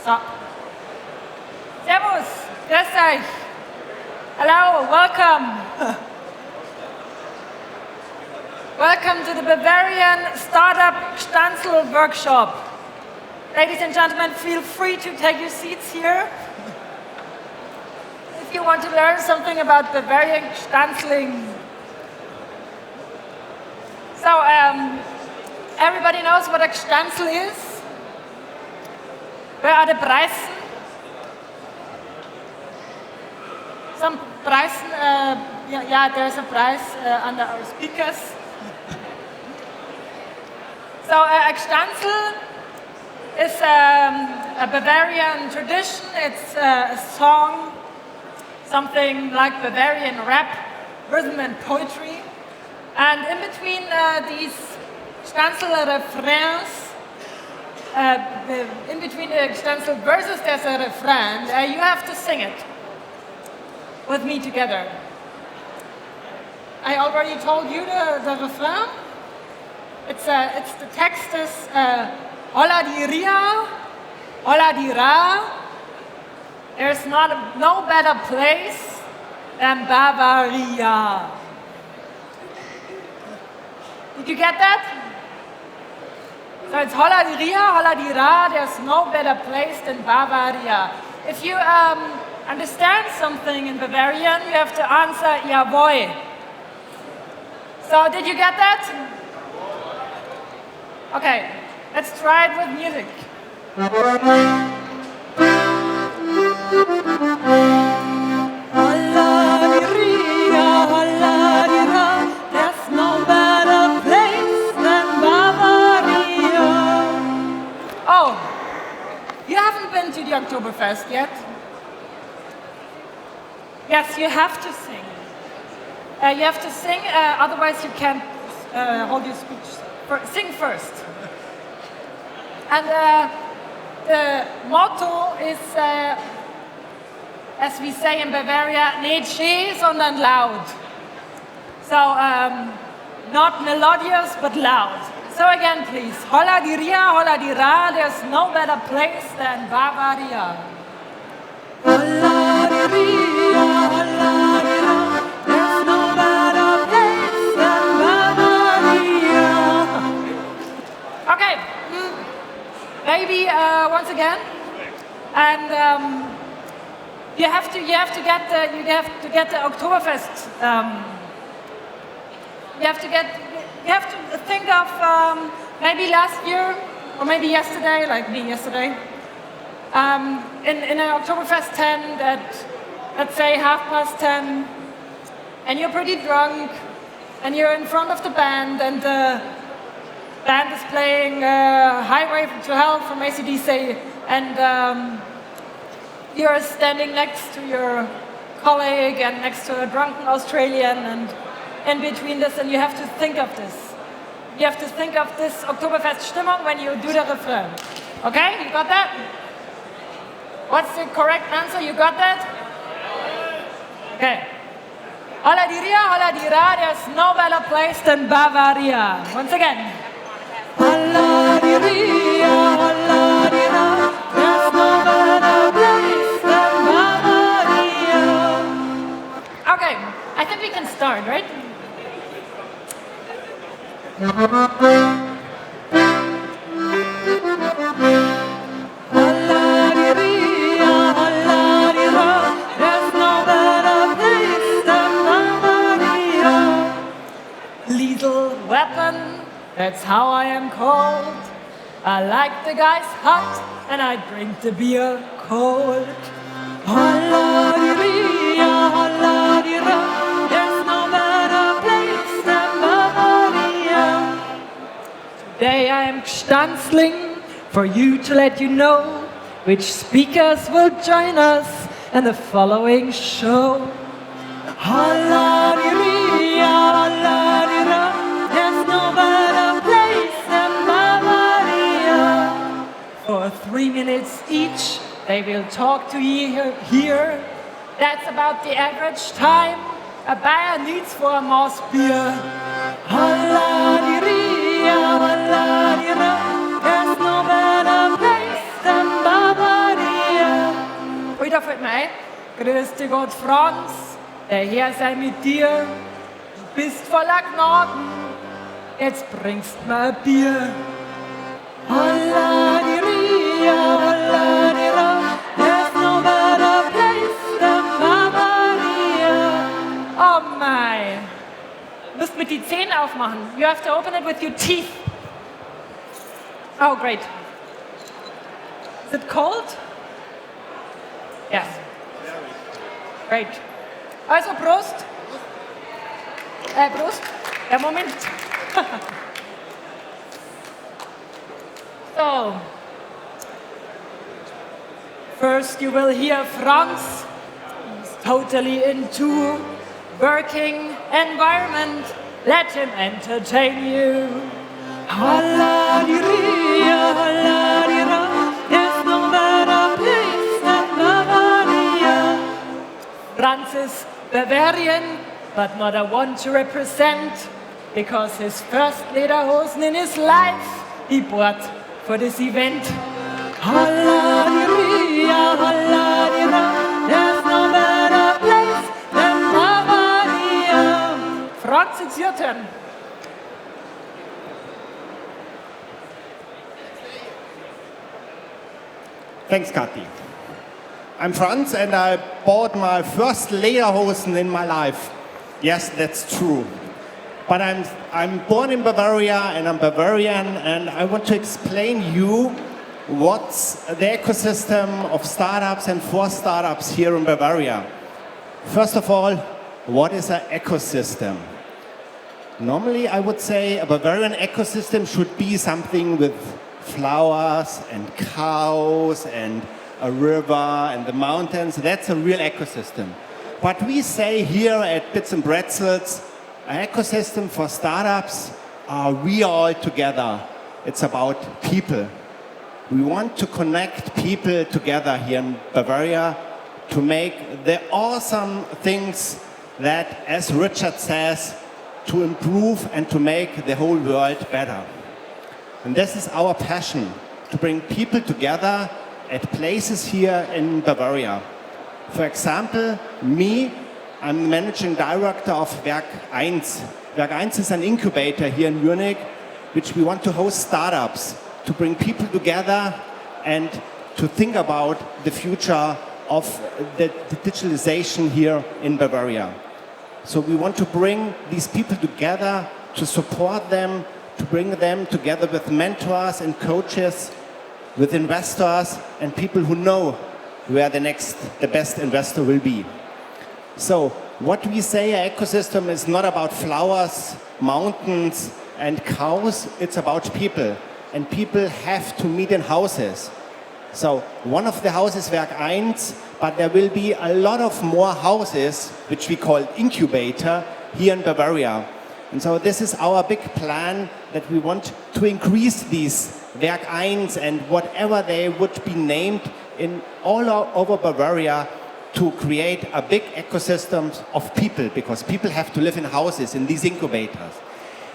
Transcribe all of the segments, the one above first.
So. Servus, grüß euch. Hello, welcome. Welcome to the Bavarian Startup Gstanzl workshop. Ladies and gentlemen, feel free to take your seats here. If you want to learn something about Bavarian Gstanzling. So, everybody knows what a Gstanzl is? Where are the Preisen? Some Preisen, yeah, there's a prize under our speakers. So, a Gstanzl is a Bavarian tradition. It's a song, something like Bavarian rap, rhythm and poetry. And in between these Gstanzl refrains, in between the Gstanzl verses, there's a refrain. You have to sing it with me together. I already told you the refrain. It's the text is Holla di Ria, Holla di Ra. There's no better place than Bavaria. Did you get that? So it's Holla di Ria, Holla di Ra. There's no better place than Bavaria. If you understand something in Bavarian, you have to answer jawohl. So did you get that? Okay, let's try it with music. Holla di Ria, Holla di Ra. There's no better place than Bavaria. Oh, you haven't been to the Oktoberfest yet? Yes, you have to sing. You have to sing, otherwise you can't hold your speech. Sing first. And the motto is, as we say in Bavaria, nicht schee, sondern laut. So, not melodious, but loud. So again, please. Holla di Ria, Holla di Ra, there's no better place than Bavaria. Holla di Ria, Holla di Ra, there's no better place than Bavaria. Okay, maybe once again, and you have to get the Oktoberfest. You have to think of maybe last year or maybe yesterday, like me yesterday. In an Oktoberfest tent at, let's say, 10:30, and you're pretty drunk, and you're in front of the band, and the band is playing Highway to Hell from AC/DC, and you're standing next to your colleague and next to a drunken Australian, and in between this, and you have to think of this. You have to think of this Oktoberfest Stimmung when you do the refrain. Okay, you got that? What's the correct answer? You got that? Okay. Holla di Ria, Holla di Ra, there's no better place than Bavaria. Once again. Holla di Ria, Holla di Ra, there's no better place than Bavaria. Okay, I think we can start, right? Liesl Weapon, that's how I am called. I like the guys hot and I drink the beer cold. Holla di Ria, Holla di Ra, there's no better place than Bavaria. Today I am Gstanzling for you to let you know which speakers will join us in the following show. Holla di Ria, Holla di Ra, there's no better place than Bavaria. For 3 minutes each, they will talk to you here. That's about the average time a buyer needs for a mouse beer. Holla di Ria, Holla di Ra, there's no better place than Bavaria. Grüß dich Gott, Franz, der Herr sei mit dir. Du bist voller Gnaden, jetzt bringst mir ein Bier. Holla-di-ria, holla-di-ra, there's no better place than Bavaria. Oh my. Du musst mit die Zähne aufmachen. You have to open it with your teeth. Oh, great. Is it cold? Yes. Great. Also, Prost. Prost. Ja, Moment. So. First you will hear Franz. He's totally into working environment. Let him entertain you. Holla-di-ria, holla-di-ra, there's no better place than Bavaria. Franz is Bavarian, but not a one to represent, because his first lederhosen in his life he bought for this event. Holla-di-ria, holla-di-ra, there's no better place than Bavaria. Franz, it's your turn. Thanks, Kathi. I'm Franz, and I bought my first lederhosen in my life. Yes, that's true. But I'm born in Bavaria, and I'm Bavarian, and I want to explain you what's the ecosystem of startups and for startups here in Bavaria. First of all, what is an ecosystem? Normally, I would say a Bavarian ecosystem should be something with flowers and cows and a river and the mountains. That's a real ecosystem. But we say here at Bits and Pretzels, an ecosystem for startups are we all together. It's about people. We want to connect people together here in Bavaria to make the awesome things that, as Richard says, to improve and to make the whole world better. And this is our passion, to bring people together at places here in Bavaria. For example, me, I'm the managing director of Werk 1. Werk 1 is an incubator here in Munich, which we want to host startups, to bring people together and to think about the future of the digitalization here in Bavaria. So we want to bring these people together, to support them, to bring them together with mentors and coaches, with investors and people who know where the best investor will be. So what we say an ecosystem is not about flowers, mountains and cows, it's about people. And people have to meet in houses. So one of the houses is Werk 1, but there will be a lot of more houses, which we call incubator, here in Bavaria. And so this is our big plan, that we want to increase these Werk 1 and whatever they would be named in all over Bavaria, to create a big ecosystem of people, because people have to live in houses, in these incubators.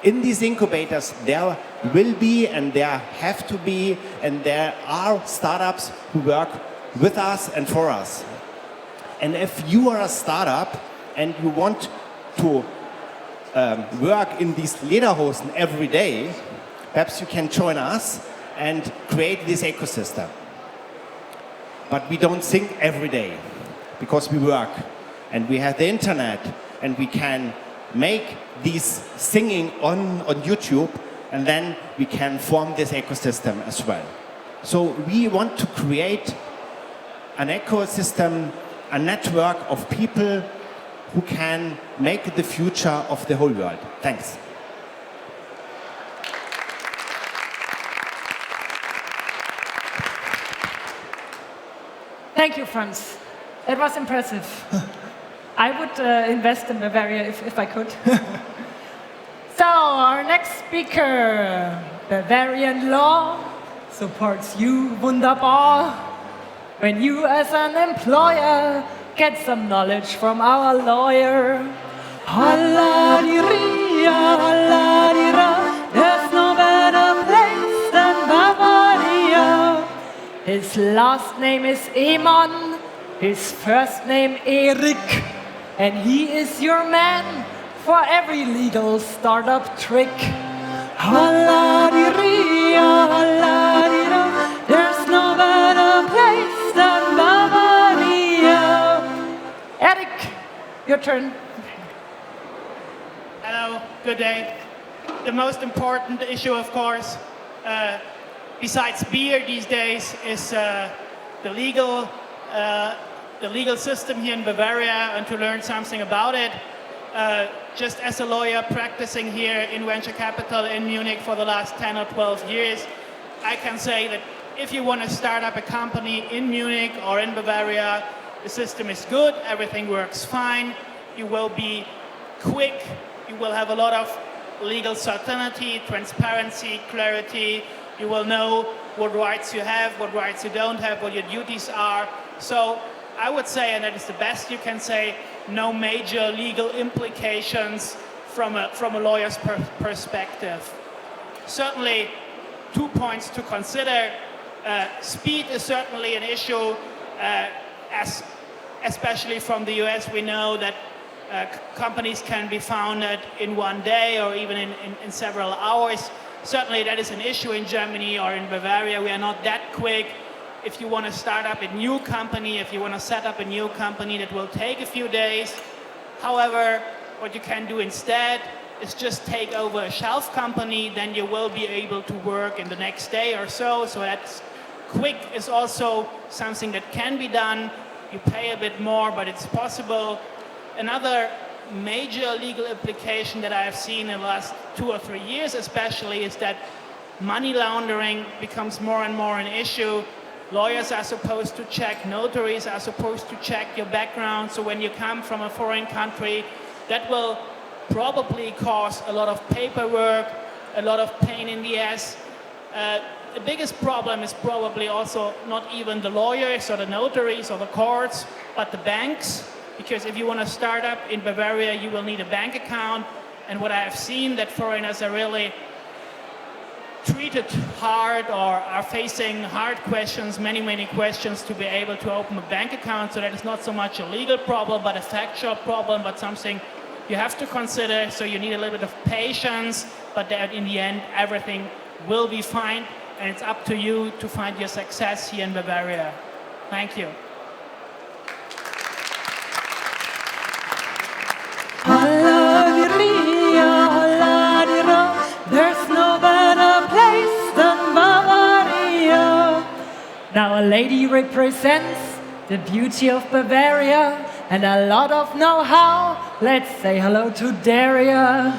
In these incubators, there will be and there have to be and there are startups who work with us and for us. And if you are a startup and you want to work in these lederhosen every day, perhaps you can join us and create this ecosystem. But we don't sing every day, because we work and we have the internet and we can make these singing on YouTube, and then we can form this ecosystem as well. So we want to create an ecosystem, a network of people who can make the future of the whole world. Thanks. Thank you, Franz. It was impressive. I would invest in Bavaria if I could. So, our next speaker, Bavarian law supports you wunderbar. When you as an employer get some knowledge from our lawyer. Holla-di-ria, holla-di-ra, there's no better place than Bavaria. His last name is Ehmann. His first name Erik, and he is your man for every legal startup trick. There's no better place than Bavaria. Erik, your turn. Hello, good day. The most important issue, of course, besides beer these days, is the legal system here in Bavaria, and to learn something about it. Just as a lawyer practicing here in venture capital in Munich for the last 10 or 12 years, I can say that if you want to start up a company in Munich or in Bavaria, the system is good, everything works fine, you will be quick, you will have a lot of legal certainty, transparency, clarity, you will know what rights you have, what rights you don't have, what your duties are. So I would say, and that is the best you can say, no major legal implications from a lawyer's perspective. Certainly, 2 points to consider. Speed is certainly an issue, especially from the US. We know that companies can be founded in one day or even in several hours. Certainly that is an issue in Germany or in Bavaria. We are not that quick. If you want to start up a new company, if you want to set up a new company, that will take a few days. However, what you can do instead is just take over a shelf company, then you will be able to work in the next day or so. So that's quick is also something that can be done. You pay a bit more, but it's possible. Another major legal implication that I have seen in the last 2 or 3 years especially is that money laundering becomes more and more an issue. Lawyers are supposed to check, notaries are supposed to check your background. So when you come from a foreign country, that will probably cause a lot of paperwork, a lot of pain in the ass. The biggest problem is probably also not even the lawyers or the notaries or the courts, but the banks. Because if you want to start up in Bavaria, you will need a bank account. And what I have seen that foreigners are really treated hard or are facing hard questions, many questions to be able to open a bank account. So that is not so much a legal problem, but a factual problem, but something you have to consider. So you need a little bit of patience, but that in the end, everything will be fine. And it's up to you to find your success here in Bavaria. Thank you. There's no better place than Bavaria. Now a lady represents the beauty of Bavaria and a lot of know-how. Let's say hello to Daria.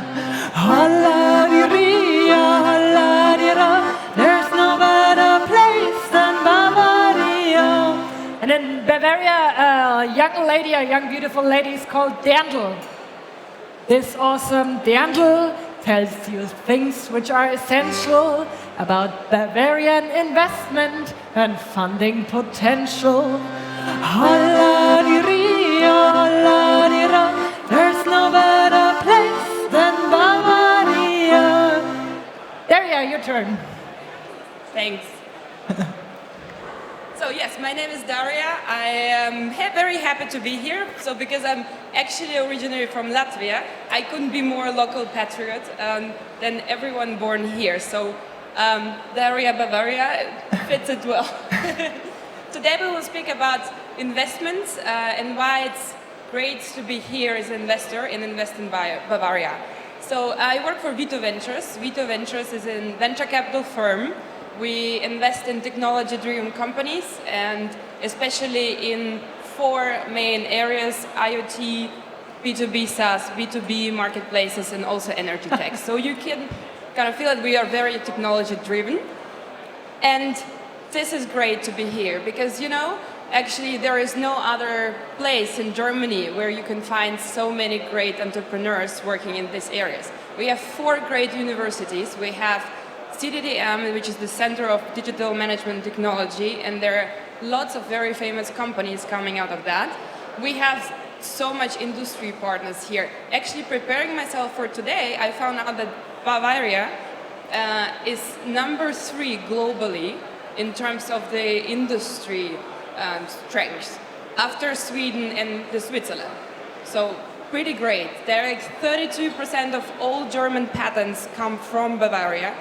There's no better place than Bavaria. And in Bavaria, a young lady, a young beautiful lady is called Gstanzl. This awesome Gstanzl tells you things which are essential about Bavarian investment and funding potential. There's no better place than Bavaria. Daria, your turn. Thanks. So yes, my name is Daria. I am very happy to be here. So because I'm actually originally from Latvia, I couldn't be more local patriot than everyone born here. So Daria Bavaria fits it well. Today we will speak about investments and why it's great to be here as an investor and invest in Bavaria. So I work for Vito Ventures. Vito Ventures is a venture capital firm. We invest in technology-driven companies and especially in 4 main areas: IoT, B2B SaaS, B2B marketplaces, and also energy tech. So you can kind of feel that we are very technology-driven. And this is great to be here because, you know, actually there is no other place in Germany where you can find so many great entrepreneurs working in these areas. We have 4 great universities. We have CDDM, which is the Center of Digital Management Technology, and there are lots of very famous companies coming out of that. We have so much industry partners here. Actually, preparing myself for today, I found out that Bavaria is number 3 globally in terms of the industry strength. after Sweden and Switzerland. So pretty great. There are 32% of all German patents come from Bavaria,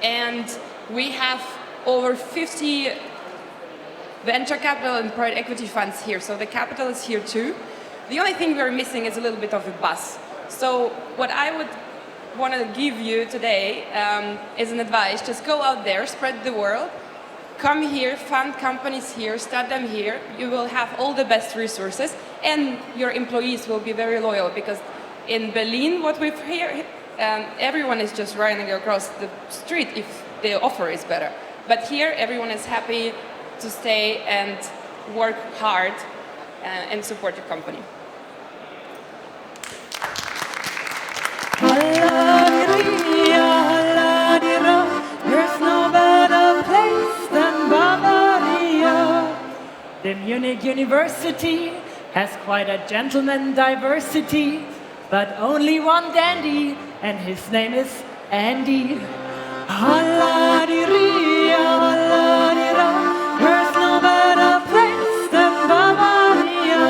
and we have over 50 venture capital and private equity funds here. So the capital is here too. The only thing we're missing is a little bit of a buzz. So what I would want to give you today is an advice. Just go out there, spread the word, come here, fund companies here, start them here. You will have all the best resources, and your employees will be very loyal, because in Berlin, what we've heard, everyone is just running across the street if the offer is better. But here, everyone is happy to stay and work hard and support your company. There's no better place than Bavaria. The Munich University has quite a gentleman diversity, but only one dandy, and his name is Andy. There's no better place than Bavaria.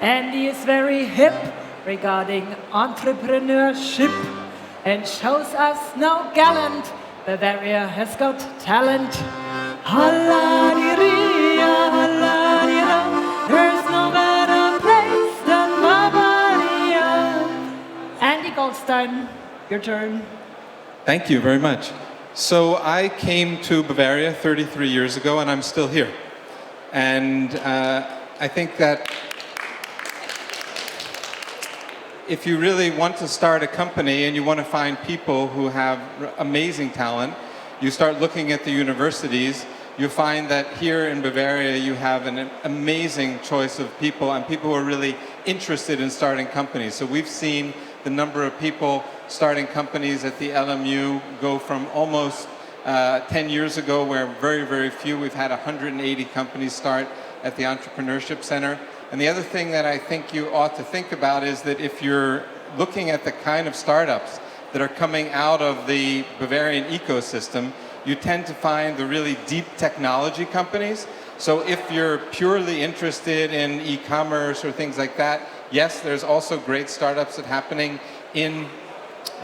Andy is very hip regarding entrepreneurship and shows us no gallant. Bavaria has got talent. There's no better place than Bavaria. Andy Goldstein, your turn. Thank you very much. So I came to Bavaria 33 years ago, and I'm still here. And I think that if you really want to start a company and you want to find people who have amazing talent, you start looking at the universities. You find that here in Bavaria you have an amazing choice of people, and people who are really interested in starting companies. So we've seen the number of people starting companies at the LMU go from almost 10 years ago, where very, very few. We've had 180 companies start at the Entrepreneurship Centre. And the other thing that I think you ought to think about is that if you're looking at the kind of startups that are coming out of the Bavarian ecosystem, you tend to find the really deep technology companies. So if you're purely interested in e-commerce or things like that, yes, there's also great startups that are happening in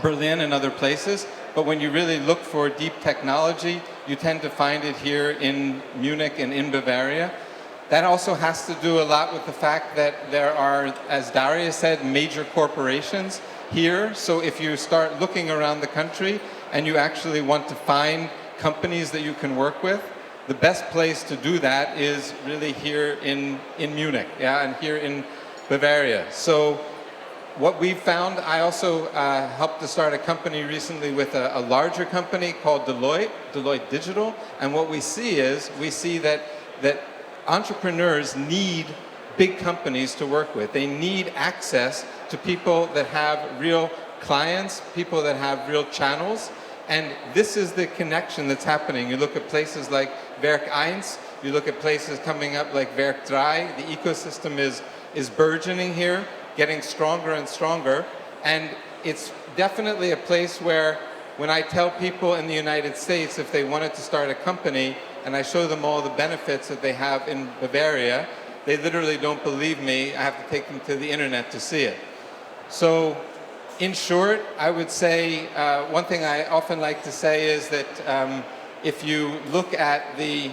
Berlin and other places. But when you really look for deep technology, you tend to find it here in Munich and in Bavaria. That also has to do a lot with the fact that there are, as Daria said, major corporations here. So if you start looking around the country and you actually want to find companies that you can work with, the best place to do that is really here in Munich, yeah, and here in Bavaria. So what we've found, I also helped to start a company recently with a larger company called Deloitte Digital. And what we see is, that entrepreneurs need big companies to work with. They need access to people that have real clients, people that have real channels. And this is the connection that's happening. You look at places like Werk 1, you look at places coming up like Werk 3, the ecosystem is burgeoning here, getting stronger and stronger. And it's definitely a place where, when I tell people in the United States if they wanted to start a company, and I show them all the benefits that they have in Bavaria, they literally don't believe me. I have to take them to the internet to see it. So, in short, I would say, one thing I often like to say is that if you look at the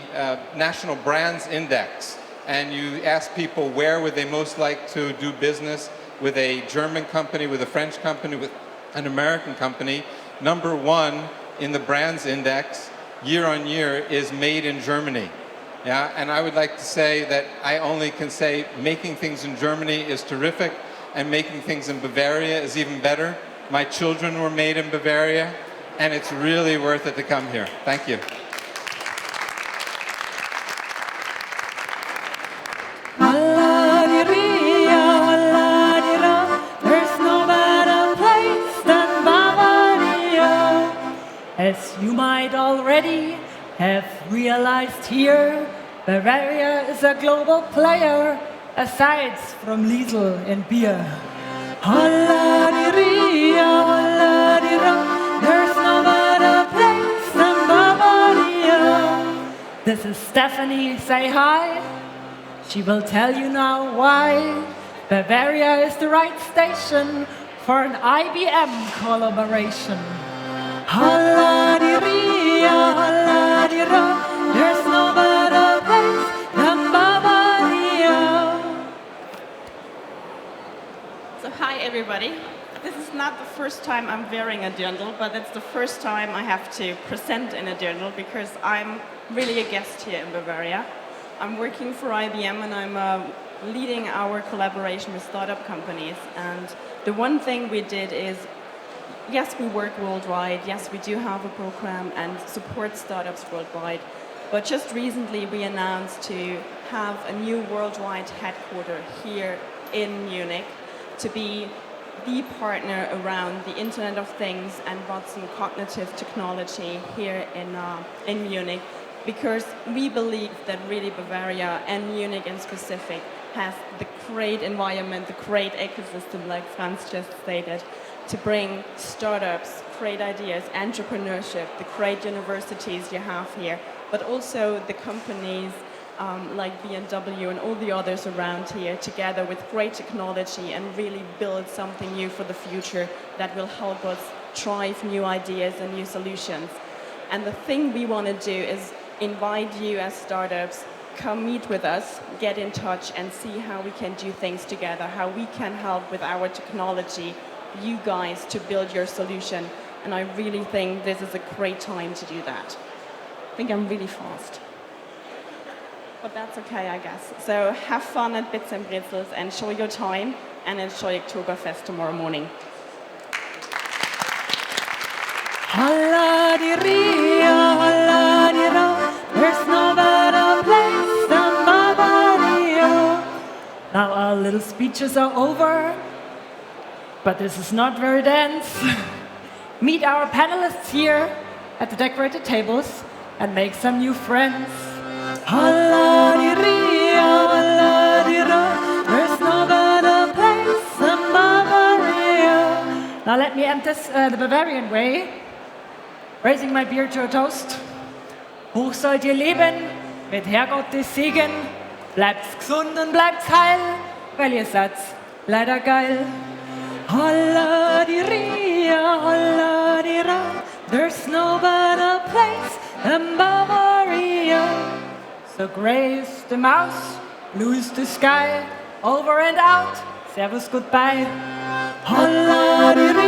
National Brands Index and you ask people where would they most like to do business, with a German company, with a French company, with an American company, number one in the Brands Index year on year is made in Germany. Yeah, and I would like to say that I only can say making things in Germany is terrific, and making things in Bavaria is even better. My children were made in Bavaria, and it's really worth it to come here. Thank you. There's no better place than Bavaria. As you might already have realized here, Bavaria is a global player, aside from Liesl and beer. There's no better place than Bavaria. This is Stefanie, say hi. She will tell you now why Bavaria is the right station for an IBM collaboration. Holla-di-ria, holla-di-ra, there's no better place than Bavaria. So hi everybody. This is not the first time I'm wearing a dirndl, but it's the first time I have to present in a dirndl because I'm really a guest here in Bavaria. I'm working for IBM and I'm leading our collaboration with startup companies. And the one thing we did is, yes, we work worldwide. Yes, we do have a program and support startups worldwide. But just recently we announced to have a new worldwide headquarter here in Munich to be the partner around the Internet of Things and Watson cognitive technology here in Munich, because we believe that really Bavaria and Munich in specific has the great environment, the great ecosystem, like Franz just stated, to bring startups, great ideas, entrepreneurship, the great universities you have here, but also the companies like BMW and all the others around here together with great technology and really build something new for the future that will help us drive new ideas and new solutions. And the thing we want to do is invite you as startups, come meet with us, get in touch and see how we can do things together, how we can help with our technology, you guys, to build your solution. And I really think this is a great time to do that. I think I'm really fast. But that's okay, I guess. So have fun at Bits and Pretzels, enjoy your time, and enjoy Oktoberfest tomorrow morning. Holla-di-ria, holla-di-ra, there's no better place than Bavaria. Now our little speeches are over, but this is not very dense. Meet our panelists here at the decorated tables and make some new friends. Holla-di-ria, holla-di-ra, there's no better place than Bavaria. Now let me end this the Bavarian way, raising my beer to a toast. Hoch sollt ihr leben, mit Herrgottes Segen. Bleibt's gesund und bleibt's heil, weil ihr seid leider geil. Holla-di-ria, holla-di-ra, there's no better place than Bavaria. So grey is the mouse, blue is the sky, over and out, servus, goodbye. Holla-di-ria.